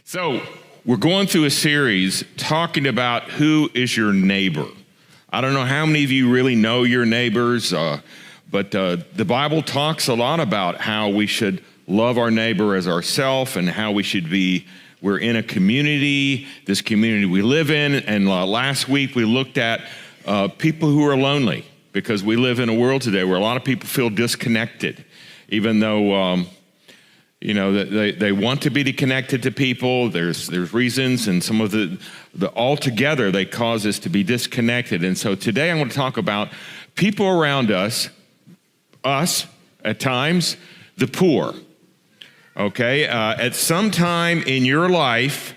So we're going through a series talking about who is your neighbor. I don't know how many of you really know your neighbors, but the Bible talks a lot about how we should love our neighbor as ourselves and how we should be. We're in a community, this community we live in, and last week we looked at people who are lonely, because we live in a world today where a lot of people feel disconnected, even though they want to be connected to people. There's reasons, and some of the altogether they cause us to be disconnected. And so today I want to talk about people around us at times, the poor. Okay, at some time in your life,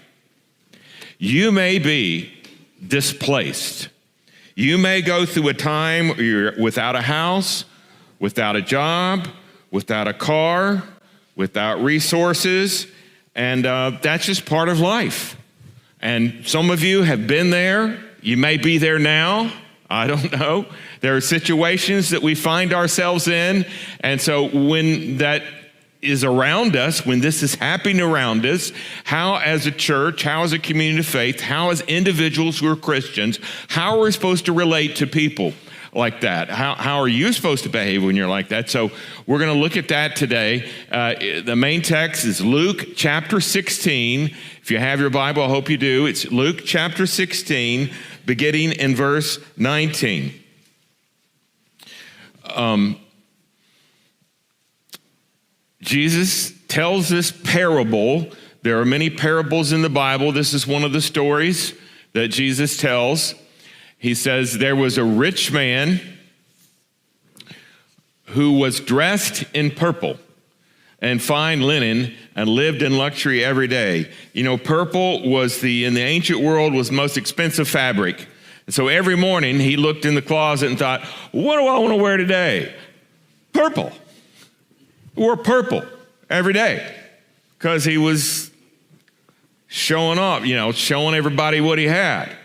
you may be displaced. You may go through a time where you're without a house, without a job, without a car, without resources, and that's just part of life. And some of you have been there. You may be there now. I don't know. There are situations that we find ourselves in, and so when that is around us, when this is happening around us, how as a church, how as a community of faith, how as individuals who are Christians, how are we supposed to relate to people like that? How are you supposed to behave when you're like that? So we're going to look at that today. The main text is Luke chapter 16. If you have your Bible, I hope you do. It's Luke chapter 16, beginning in verse 19. Jesus tells this parable. There are many parables in the Bible. This is one of the stories that Jesus tells. He says, there was a rich man who was dressed in purple and fine linen and lived in luxury every day. You know, purple was in the ancient world was the most expensive fabric. And so every morning he looked in the closet and thought, what do I want to wear today? Purple. He wore purple every day because he was showing off, showing everybody what he had.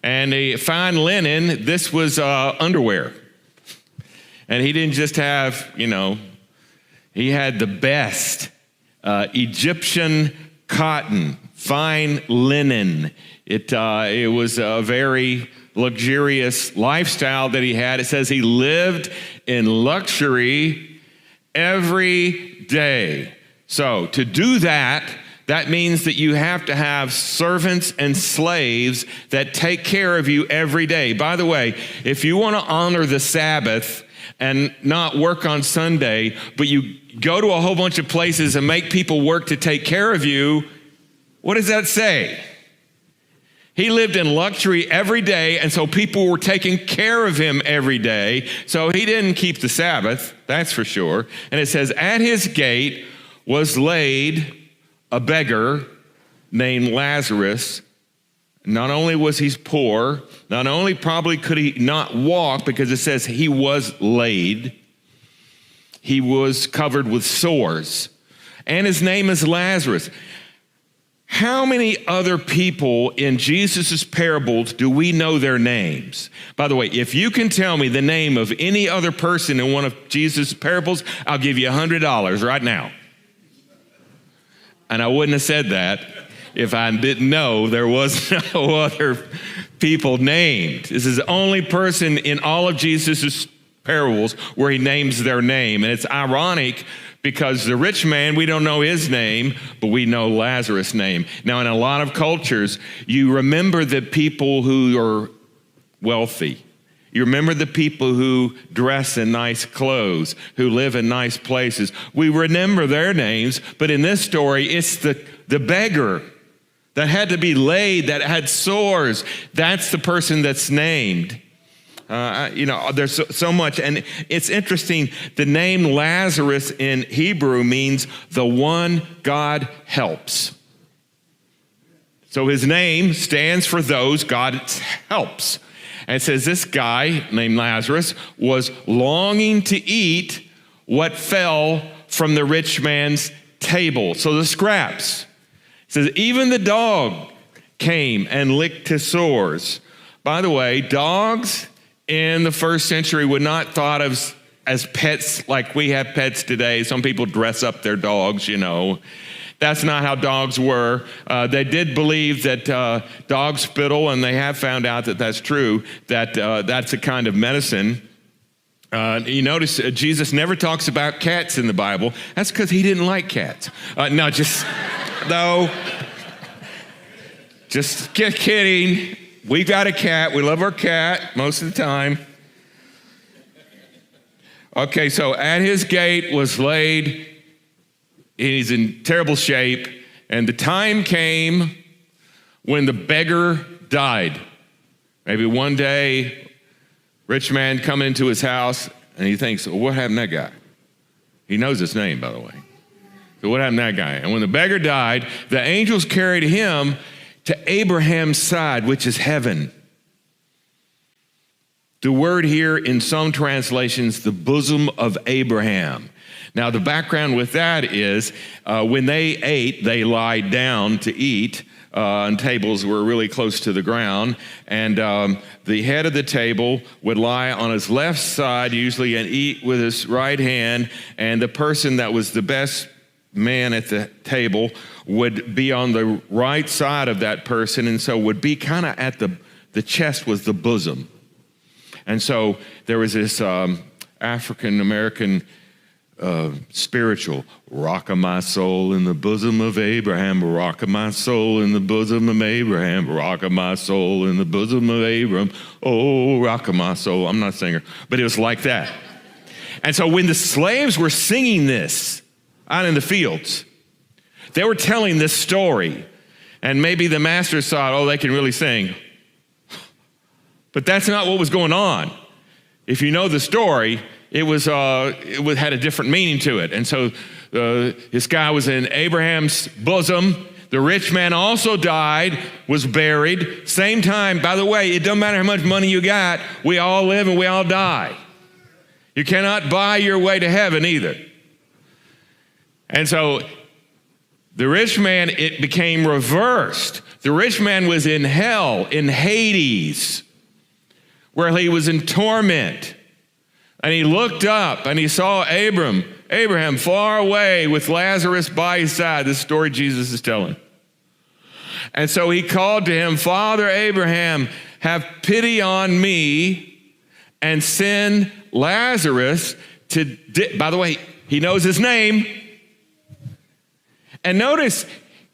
And a fine linen, this was underwear. And he didn't just have, he had the best Egyptian cotton, fine linen. It was a very luxurious lifestyle that he had. It says he lived in luxury every day. So to do that means that you have to have servants and slaves that take care of you every day. By the way, if you want to honor the Sabbath and not work on Sunday, but you go to a whole bunch of places and make people work to take care of you, what does that say? He lived in luxury every day, and so people were taking care of him every day. So he didn't keep the Sabbath, that's for sure. And it says, at his gate was laid a beggar named Lazarus. Not only was he poor, not only probably could he not walk, because it says he was laid, he was covered with sores. And his name is Lazarus. How many other people in Jesus' parables do we know their names? By the way, if you can tell me the name of any other person in one of Jesus' parables, I'll give you $100 right now. And I wouldn't have said that if I didn't know there was no other people named. This is the only person in all of Jesus' parables where he names their name. And it's ironic because the rich man, we don't know his name, but we know Lazarus' name. Now, in a lot of cultures, you remember the people who are wealthy. You remember the people who dress in nice clothes, who live in nice places. We remember their names, but in this story, it's the beggar that had to be laid, that had sores. That's the person that's named. There's so much, and it's interesting. The name Lazarus in Hebrew means the one God helps. So his name stands for those God helps. And it says this guy named Lazarus was longing to eat what fell from the rich man's table. So the scraps. It says even the dog came and licked his sores. By the way, dogs in the first century were not thought of as pets like we have pets today. Some people dress up their dogs, That's not how dogs were. They did believe that dogs spittle, and they have found out that that's true, that that's a kind of medicine. You notice Jesus never talks about cats in the Bible. That's because he didn't like cats. No, just kidding. We got a cat. We love our cat most of the time. Okay, so at his gate was laid, he's in terrible shape, and the time came when the beggar died. Maybe one day, rich man come into his house, and he thinks, well, what happened to that guy? He knows his name, by the way. So what happened to that guy? And when the beggar died, the angels carried him to Abraham's side, which is heaven. The word here in some translations, the bosom of Abraham. Now, the background with that is when they ate, they lied down to eat, and tables were really close to the ground. And the head of the table would lie on his left side, usually, and eat with his right hand. And the person that was the best man at the table would be on the right side of that person, and so would be kind of at the chest was the bosom. And so there was this African-American spiritual, rock of my soul in the bosom of Abraham, rock of my soul in the bosom of Abraham, rock of my soul in the bosom of Abraham, oh, rock of my soul. I'm not a singer, but it was like that. And so when the slaves were singing this out in the fields, they were telling this story, and maybe the masters thought, oh, they can really sing. But that's not what was going on. If you know the story, it had a different meaning to it. And so this guy was in Abraham's bosom. The rich man also died, was buried. Same time, by the way, it doesn't matter how much money you got, we all live and we all die. You cannot buy your way to heaven either. And so the rich man, it became reversed. The rich man was in hell, in Hades, where he was in torment. And he looked up and he saw Abraham far away with Lazarus by his side. This story Jesus is telling. And so he called to him, Father Abraham, have pity on me and send Lazarus to, by the way, he knows his name. And notice,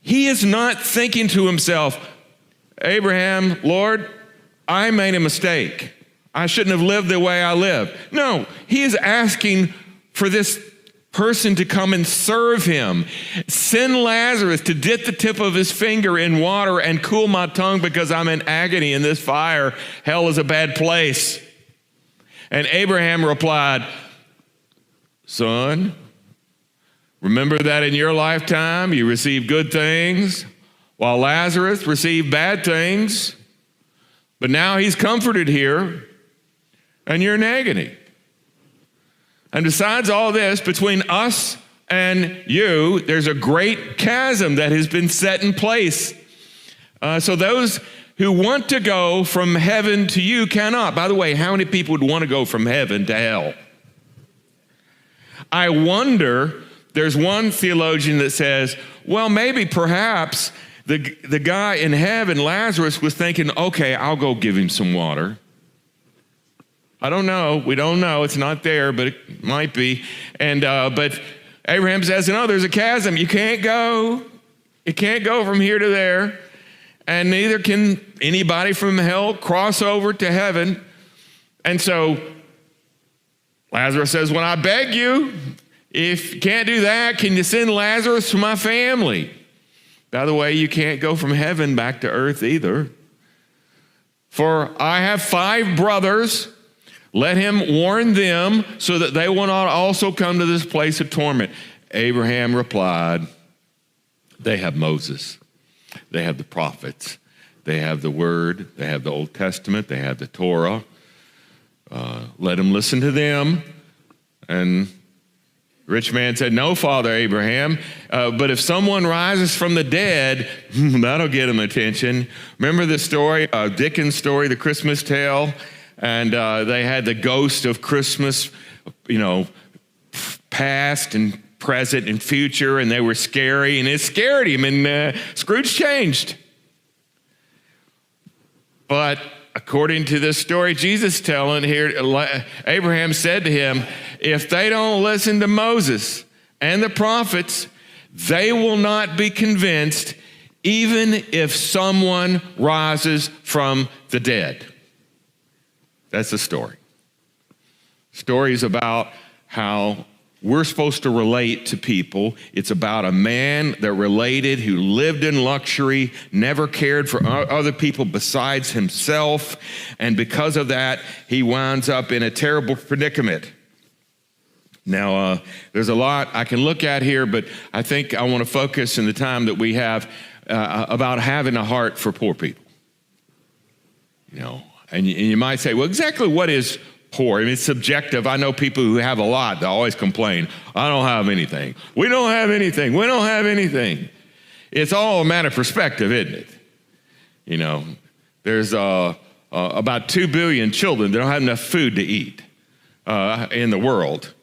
he is not thinking to himself, Abraham, Lord, I made a mistake. I shouldn't have lived the way I live. No, he is asking for this person to come and serve him. Send Lazarus to dip the tip of his finger in water and cool my tongue because I'm in agony in this fire. Hell is a bad place. And Abraham replied, Son, remember that in your lifetime you received good things while Lazarus received bad things. But now he's comforted here and you're in agony. And besides all this, between us and you, there's a great chasm that has been set in place. So those who want to go from heaven to you cannot. By the way, how many people would want to go from heaven to hell? I wonder, there's one theologian that says, well, maybe perhaps the guy in heaven, Lazarus, was thinking, okay, I'll go give him some water. I don't know. We don't know. It's not there, but it might be. And but Abraham says, no, there's a chasm. You can't go. You can't go from here to there. And neither can anybody from hell cross over to heaven. And so Lazarus says, well, I beg you, if you can't do that, can you send Lazarus to my family? By the way, you can't go from heaven back to earth either. For I have 5 brothers. Let him warn them so that they will not also come to this place of torment. Abraham replied, they have Moses. They have the prophets. They have the word. They have the Old Testament. They have the Torah. Let him listen to them. And rich man said, no, Father Abraham, but if someone rises from the dead, that'll get him attention. Remember the story, Dickens' story, The Christmas Tale? And they had the ghost of Christmas, past and present and future, and they were scary, and it scared him, and Scrooge changed. But according to this story Jesus telling here, Abraham said to him, if they don't listen to Moses and the prophets, they will not be convinced, even if someone rises from the dead. That's the story. Story is about how we're supposed to relate to people. It's about a man that related, who lived in luxury, never cared for other people besides himself. And because of that, he winds up in a terrible predicament. Now, there's a lot I can look at here, but I think I want to focus in the time that we have about having a heart for poor people. You know, and you might say, well, exactly what is poor? I mean, it's subjective. I know people who have a lot that always complain, I don't have anything. We don't have anything. We don't have anything. It's all a matter of perspective, isn't it? You know, there's about 2 billion children that don't have enough food to eat in the world.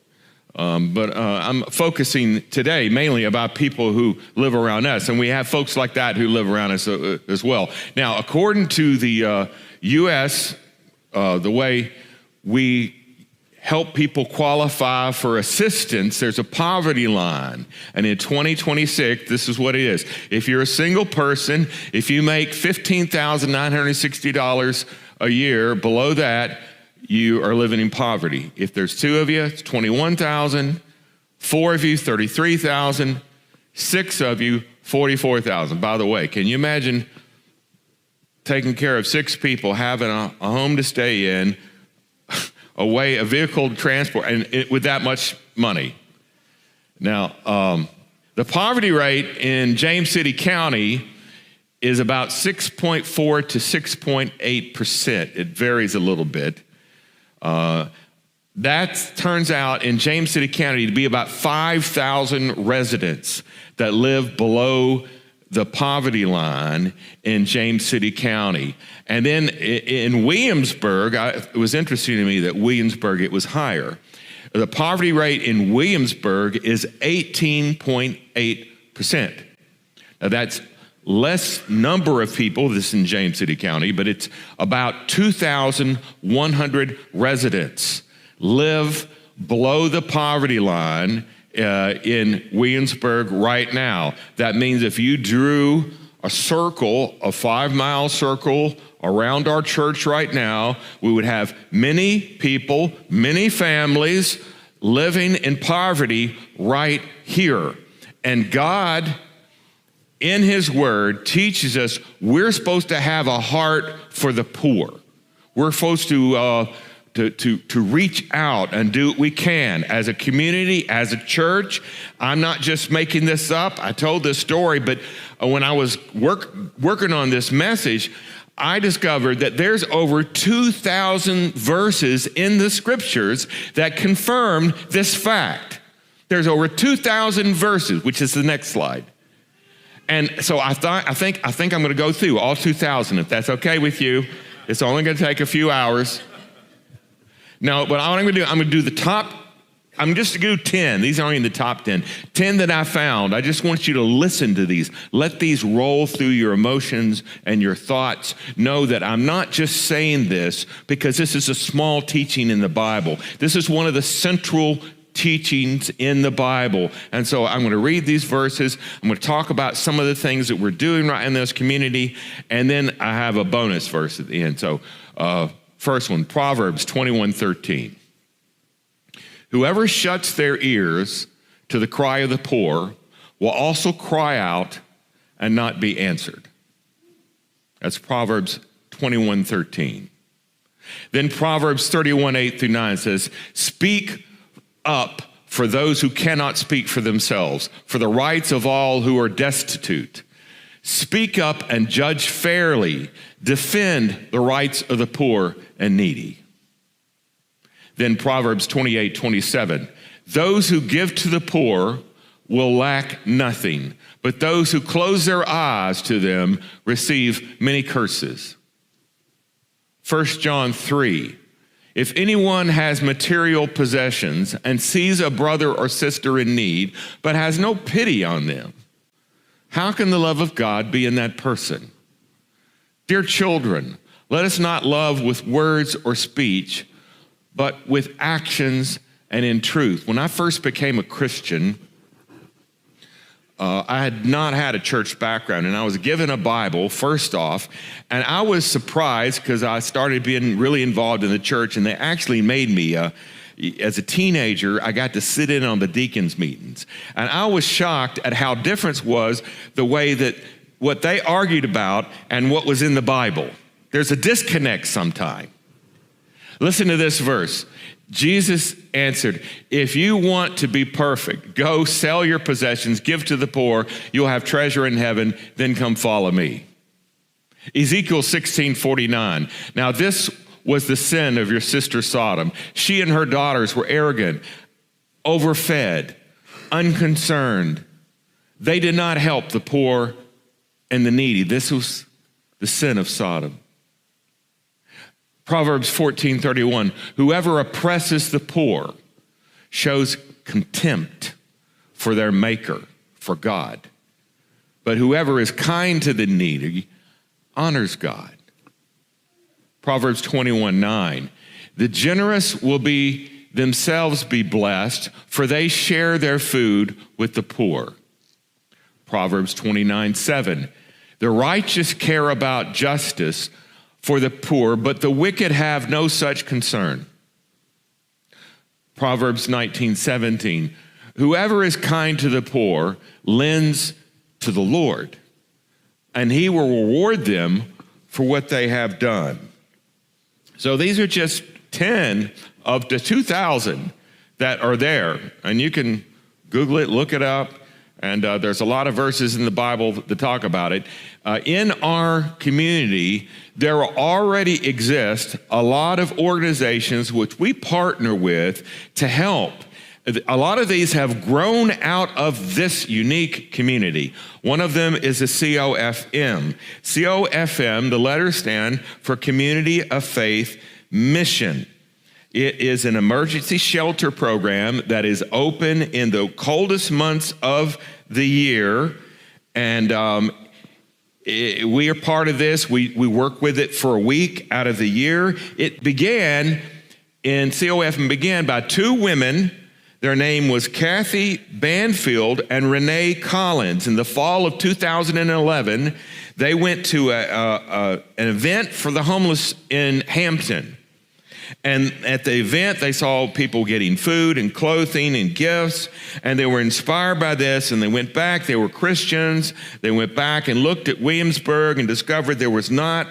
But I'm focusing today mainly about people who live around us, and we have folks like that who live around us as well. Now, according to the U.S., the way we help people qualify for assistance, there's a poverty line. And in 2026, this is what it is. If you're a single person, if you make $15,960 a year, below that, you are living in poverty. If there's 2 of you, it's $21,000. 4 of you, $33,000. 6 of you, $44,000. By the way, can you imagine taking care of 6 people, having a home to stay in, a vehicle to transport, and with that much money? Now, the poverty rate in James City County is about 6.4 to 6.8%. It varies a little bit. That turns out in James City County to be about 5,000 residents that live below the poverty line in James City County. And then in Williamsburg, it was interesting to me that Williamsburg, it was higher. The poverty rate in Williamsburg is 18.8%. Now that's less number of people, this is in James City County, but it's about 2,100 residents live below the poverty line in Williamsburg right now. That means if you drew a circle, a 5-mile circle around our church right now, we would have many people, many families living in poverty right here. And God, in His Word, teaches us we're supposed to have a heart for the poor. We're supposed to reach out and do what we can as a community, as a church. I'm not just making this up. I told this story, but when I was working on this message, I discovered that there's over 2,000 verses in the scriptures that confirm this fact. There's over 2,000 verses, which is the next slide. And so I think I'm going to go through all 2,000, if that's okay with you. It's only going to take a few hours. No, but what I'm going to do, I'm going to do the top. I'm just going to do 10. These aren't in the top 10. 10 that I found. I just want you to listen to these. Let these roll through your emotions and your thoughts. Know that I'm not just saying this because this is a small teaching in the Bible. This is one of the central teachings in the Bible. And so I'm going to read these verses. I'm going to talk about some of the things that we're doing right in this community. And then I have a bonus verse at the end. So first one, Proverbs 21:13. Whoever shuts their ears to the cry of the poor will also cry out and not be answered. That's Proverbs 21:13. Then Proverbs 31:8-9 says, speak up for those who cannot speak for themselves, for the rights of all who are destitute. Speak up and judge fairly. Defend the rights of the poor and needy. Then Proverbs 28:27. Those who give to the poor will lack nothing, but those who close their eyes to them receive many curses. 1 John 3. If anyone has material possessions and sees a brother or sister in need, but has no pity on them, how can the love of God be in that person? Dear children, let us not love with words or speech, but with actions and in truth. When I first became a Christian, I had not had a church background, and I was given a Bible first off, and I was surprised because I started being really involved in the church, and they actually made me, as a teenager, I got to sit in on the deacons' meetings. And I was shocked at how different was the way that what they argued about and what was in the Bible. There's a disconnect sometimes. Listen to this verse. Jesus answered, if you want to be perfect, go sell your possessions, give to the poor, you'll have treasure in heaven, then come follow me. Ezekiel 16:49. Now this was the sin of your sister Sodom. She and her daughters were arrogant, overfed, unconcerned. They did not help the poor and the needy. This was the sin of Sodom. Proverbs 14:31, whoever oppresses the poor shows contempt for their maker, for God. But whoever is kind to the needy honors God. Proverbs 21:9, the generous will themselves be blessed, for they share their food with the poor. Proverbs 29:7, the righteous care about justice for the poor, but the wicked have no such concern. Proverbs 19:17, whoever is kind to the poor lends to the Lord, and he will reward them for what they have done. So these are just 10 of the 2,000 that are there, and you can Google it, look it up, and there's a lot of verses in the Bible that talk about it. In our community, there already exist a lot of organizations which we partner with to help. A lot of these have grown out of this unique community. One of them is a COFM. COFM, the letters stand for Community of Faith Mission. It is an emergency shelter program that is open in the coldest months of the year, and we are part of this. We work with it for a week out of the year. COFM began by two women. Their name was Kathy Banfield and Renee Collins. In the fall of 2011, they went to an event for the homeless in Hampton. And at the event, they saw people getting food and clothing and gifts, and they were inspired by this, and they went back. They were Christians. They went back and looked at Williamsburg and discovered there was not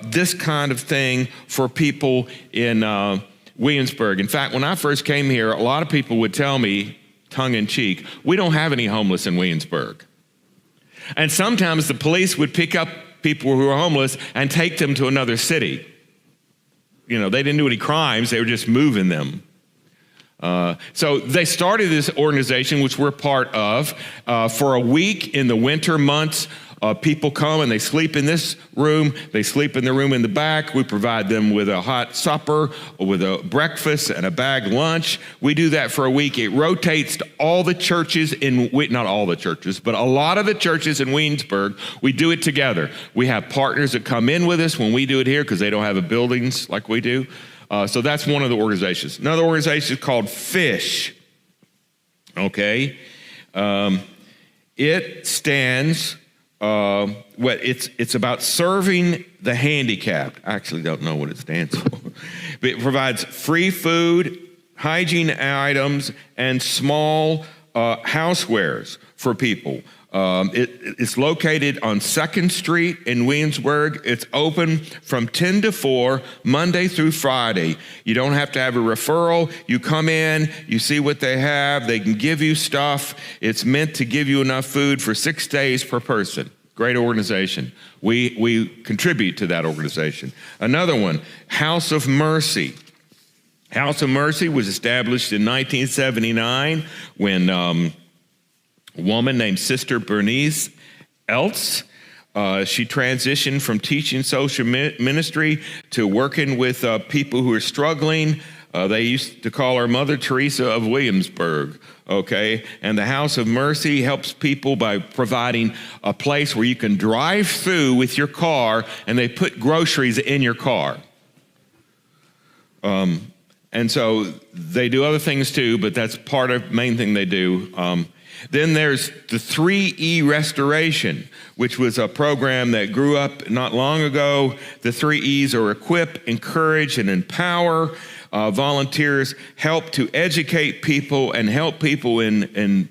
this kind of thing for people in Williamsburg. In fact, when I first came here, a lot of people would tell me, tongue-in-cheek, we don't have any homeless in Williamsburg. And sometimes the police would pick up people who were homeless and take them to another city. You know, they didn't do any crimes, they were just moving them. So they started this organization, which we're part of, for a week in the winter months. People come and they sleep in this room, they sleep in the room in the back. We provide them with a hot supper, with a breakfast and a bag lunch. We do that for a week. It rotates to all the churches not all the churches, but a lot of the churches in Williamsburg. We do it together. We have partners that come in with us when we do it here because they don't have buildings like we do. So that's one of the organizations. Another organization is called FISH. Okay. It stands... it's about serving the handicapped. I actually don't know what it stands for. But it provides free food, hygiene items, and small housewares for people. It's located on 2nd Street in Williamsburg. It's open from 10 to 4, Monday through Friday. You don't have to have a referral. You come in, you see what they have. They can give you stuff. It's meant to give you enough food for 6 days per person. Great organization. We contribute to that organization. Another one, House of Mercy. House of Mercy was established in 1979 when a woman named Sister Bernice Eltz She transitioned from teaching social ministry to working with people who are struggling. They used to call her Mother Teresa of Williamsburg, okay? And the House of Mercy helps people by providing a place where you can drive through with your car, and they put groceries in your car. And so they do other things too, but that's part of the main thing they do. Then there's the 3E Restoration, which was a program that grew up not long ago. The 3 E's are equip, encourage, and empower. Volunteers help to educate people and help people in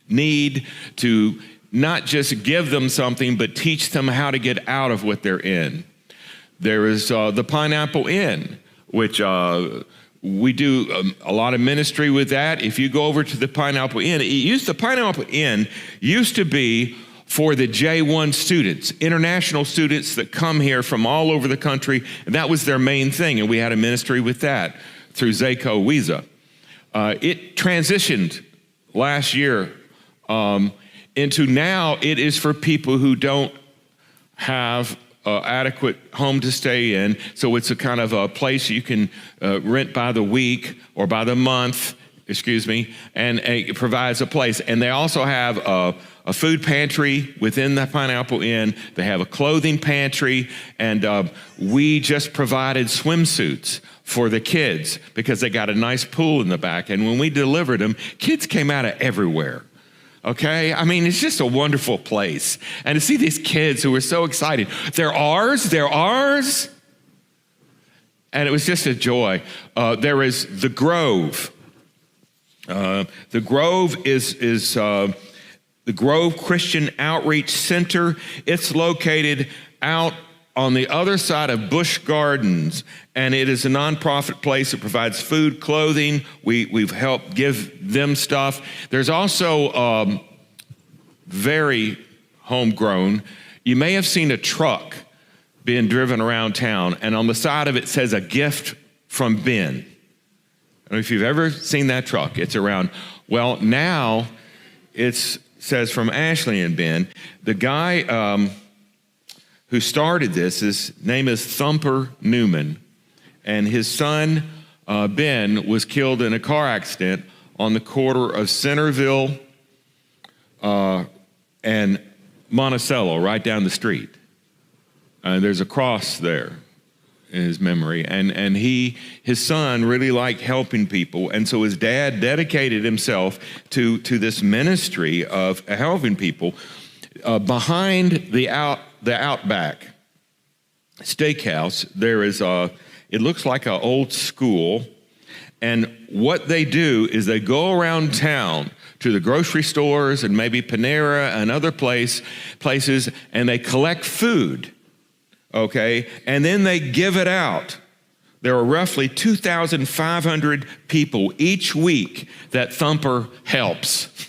need, to not just give them something, but teach them how to get out of what they're in. There is the Pineapple Inn, which we do a lot of ministry with that. If you go over to the Pineapple Inn, the Pineapple Inn used to be for the J1 students, international students that come here from all over the country, and that was their main thing, and we had a ministry with that through Zaco Wiza. It transitioned last year into now it is for people who don't have adequate home to stay in, so it's a kind of a place you can rent by the week or by the month, and it provides a place. And they also have a food pantry within the Pineapple Inn. They have a clothing pantry, and we just provided swimsuits for the kids because they got a nice pool in the back. And when we delivered them, kids came out of everywhere. Okay? I mean, it's just a wonderful place. And to see these kids who were so excited, they're ours. And it was just a joy. There is the Grove. The Grove is the Grove Christian Outreach Center. It's located out on the other side of Busch Gardens, and it is a nonprofit place that provides food, clothing. We've helped give them stuff. There's also very homegrown. You may have seen a truck being driven around town, and on the side of it says a gift from Ben. I don't know if you've ever seen that truck. It's around, well, now it says from Ashley and Ben. The guy who started this, his name is Thumper Newman, and his son, Ben, was killed in a car accident on the corner of Centerville and Monticello, right down the street. There's a cross there in his memory, and his son really liked helping people, and so his dad dedicated himself to this ministry of helping people. Behind the Outback Steakhouse, there is it looks like an old school, and what they do is they go around town to the grocery stores and maybe Panera and other places, and they collect food. Okay, and then they give it out. There are roughly 2,500 people each week that Thumper helps.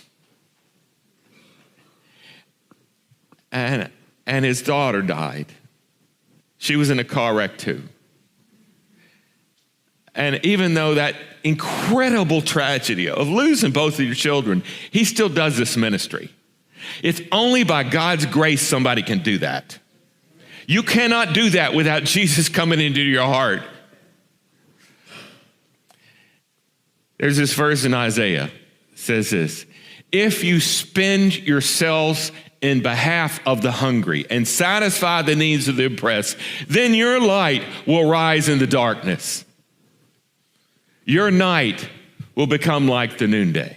And his daughter died. She was in a car wreck too. And even though that incredible tragedy of losing both of your children, he still does this ministry. It's only by God's grace somebody can do that. You cannot do that without Jesus coming into your heart. There's this verse in Isaiah. It says this: if you spend yourselves in behalf of the hungry and satisfy the needs of the oppressed, then your light will rise in the darkness. Your night will become like the noonday.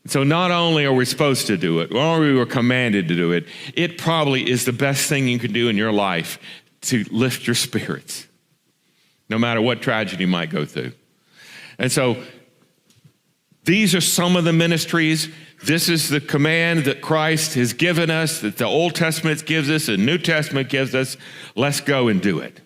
So not only are we supposed to do it, or we were commanded to do it, it probably is the best thing you can do in your life to lift your spirits, no matter what tragedy you might go through. And so these are some of the ministries. This is the command that Christ has given us, that the Old Testament gives us, the New Testament gives us. Let's go and do it.